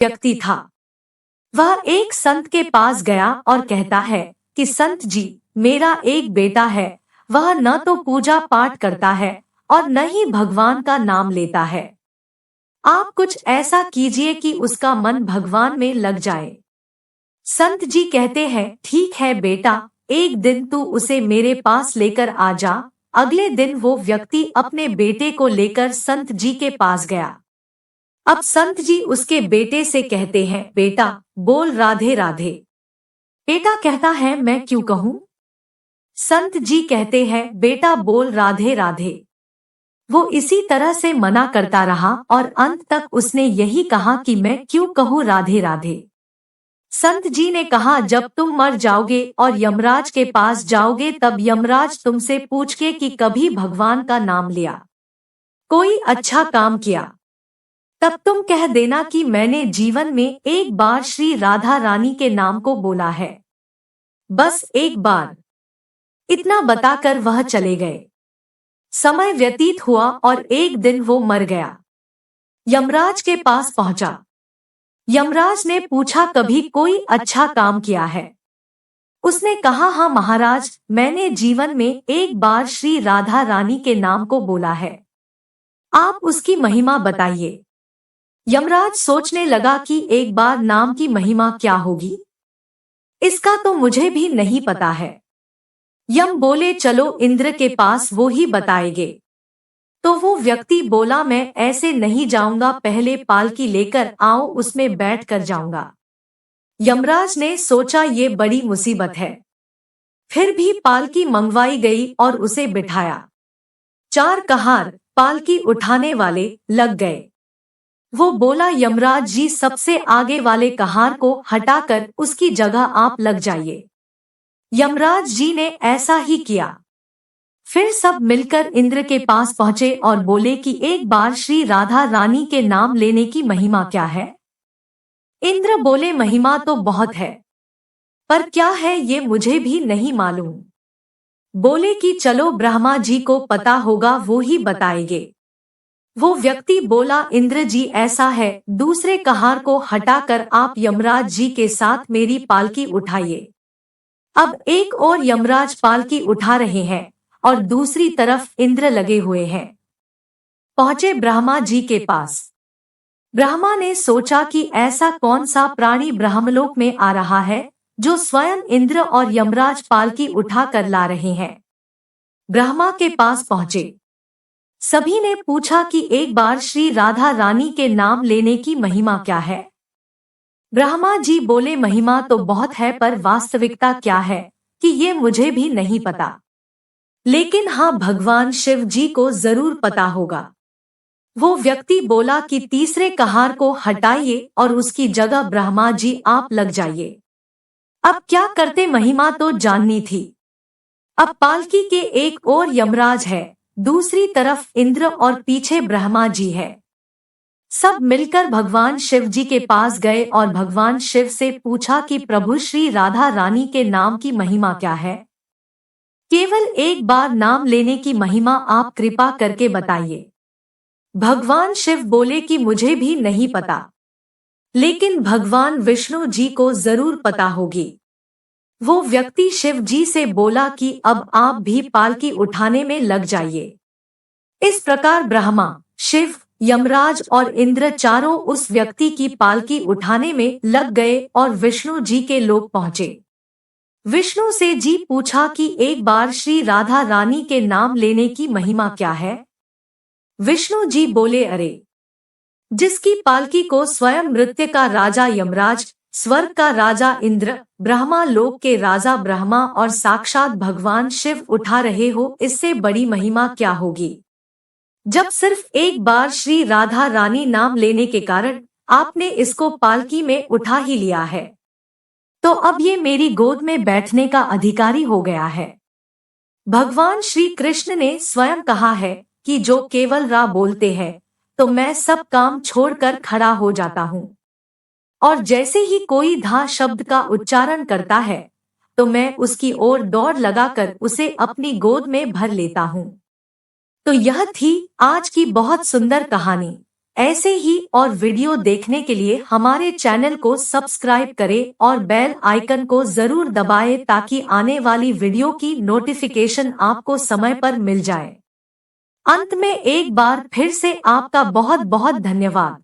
व्यक्ति था। वह एक संत के पास गया और कहता है कि संत जी, मेरा एक बेटा है, वह न तो पूजा पाठ करता है और न ही भगवान का नाम लेता है। आप कुछ ऐसा कीजिए कि उसका मन भगवान में लग जाए। संत जी कहते हैं, ठीक है बेटा, एक दिन तू उसे मेरे पास लेकर आ जा। अगले दिन वो व्यक्ति अपने बेटे को लेकर संत जी के पास गया। अब संत जी उसके बेटे से कहते हैं, बेटा बोल राधे राधे। बेटा कहता है, मैं क्यों कहूँ? संत जी कहते हैं, बेटा बोल राधे राधे। वो इसी तरह से मना करता रहा और अंत तक उसने यही कहा कि मैं क्यों कहूँ राधे राधे। संत जी ने कहा, जब तुम मर जाओगे और यमराज के पास जाओगे तब यमराज तुमसे पूछे कि कभी भगवान का नाम लिया, कोई अच्छा काम किया, तब तुम कह देना कि मैंने जीवन में एक बार श्री राधा रानी के नाम को बोला है, बस एक बार। इतना बताकर वह चले गए। समय व्यतीत हुआ और एक दिन वो मर गया। यमराज के पास पहुंचा। यमराज ने पूछा, कभी कोई अच्छा काम किया है? उसने कहा, हाँ महाराज, मैंने जीवन में एक बार श्री राधा रानी के नाम को बोला है। आप उसकी महिमा बताइए। यमराज सोचने लगा कि एक बार नाम की महिमा क्या होगी, इसका तो मुझे भी नहीं पता है। यम बोले, चलो इंद्र के पास, वो ही बताएंगे। तो वो व्यक्ति बोला, मैं ऐसे नहीं जाऊंगा, पहले पालकी लेकर आओ, उसमें बैठ कर जाऊंगा। यमराज ने सोचा ये बड़ी मुसीबत है। फिर भी पालकी मंगवाई गई और उसे बिठाया। 4 कहार पालकी उठाने वाले लग गए। वो बोला, यमराज जी, सबसे आगे वाले कहार को हटाकर उसकी जगह आप लग जाइए। यमराज जी ने ऐसा ही किया। फिर सब मिलकर इंद्र के पास पहुंचे और बोले कि एक बार श्री राधा रानी के नाम लेने की महिमा क्या है? इंद्र बोले, महिमा तो बहुत है, पर क्या है ये मुझे भी नहीं मालूम। बोले कि चलो ब्रह्मा जी को पता होगा, वो ही बताएंगे। वो व्यक्ति बोला, इंद्र जी ऐसा है, दूसरे कहार को हटाकर आप यमराज जी के साथ मेरी पालकी उठाइए। अब एक और यमराज पालकी उठा रहे हैं और दूसरी तरफ इंद्र लगे हुए हैं। पहुंचे ब्रह्मा जी के पास। ब्रह्मा ने सोचा कि ऐसा कौन सा प्राणी ब्रह्मलोक में आ रहा है जो स्वयं इंद्र और यमराज पालकी उठा कर ला रहे हैं। ब्रह्मा के पास पहुंचे। सभी ने पूछा कि एक बार श्री राधा रानी के नाम लेने की महिमा क्या है? ब्रह्मा जी बोले, महिमा तो बहुत है, पर वास्तविकता क्या है कि ये मुझे भी नहीं पता, लेकिन हाँ, भगवान शिव जी को जरूर पता होगा। वो व्यक्ति बोला कि तीसरे कहार को हटाइए और उसकी जगह ब्रह्मा जी आप लग जाइए। अब क्या करते, महिमा तो जाननी थी। अब पालकी के एक और यमराज है, दूसरी तरफ इंद्र और पीछे ब्रह्मा जी है। सब मिलकर भगवान शिव जी के पास गए और भगवान शिव से पूछा कि प्रभु, श्री राधा रानी के नाम की महिमा क्या है? केवल एक बार नाम लेने की महिमा आप कृपा करके बताइए। भगवान शिव बोले कि मुझे भी नहीं पता, लेकिन भगवान विष्णु जी को जरूर पता होगी। वो व्यक्ति शिव जी से बोला कि अब आप भी पालकी उठाने में लग जाइए। इस प्रकार ब्रह्मा, शिव, यमराज और इंद्र चारों उस व्यक्ति की पालकी उठाने में लग गए और विष्णु जी के लोक पहुंचे। विष्णु से जी पूछा कि एक बार श्री राधा रानी के नाम लेने की महिमा क्या है? विष्णु जी बोले, अरे, जिसकी पालकी को स्वयं मृत्यु का राजा यमराज, स्वर्ग का राजा इंद्र, ब्रह्मा लोक के राजा ब्रह्मा और साक्षात भगवान शिव उठा रहे हो, इससे बड़ी महिमा क्या होगी? जब सिर्फ एक बार श्री राधा रानी नाम लेने के कारण आपने इसको पालकी में उठा ही लिया है, तो अब ये मेरी गोद में बैठने का अधिकारी हो गया है। भगवान श्री कृष्ण ने स्वयं कहा है कि जो केवल रा बोलते हैं तो मैं सब काम छोड़कर खड़ा हो जाता हूँ, और जैसे ही कोई धा शब्द का उच्चारण करता है तो मैं उसकी ओर दौड़ लगाकर उसे अपनी गोद में भर लेता हूँ। तो यह थी आज की बहुत सुंदर कहानी। ऐसे ही और वीडियो देखने के लिए हमारे चैनल को सब्सक्राइब करें और बेल आइकन को जरूर दबाएं ताकि आने वाली वीडियो की नोटिफिकेशन आपको समय पर मिल जाए। अंत में एक बार फिर से आपका बहुत बहुत धन्यवाद।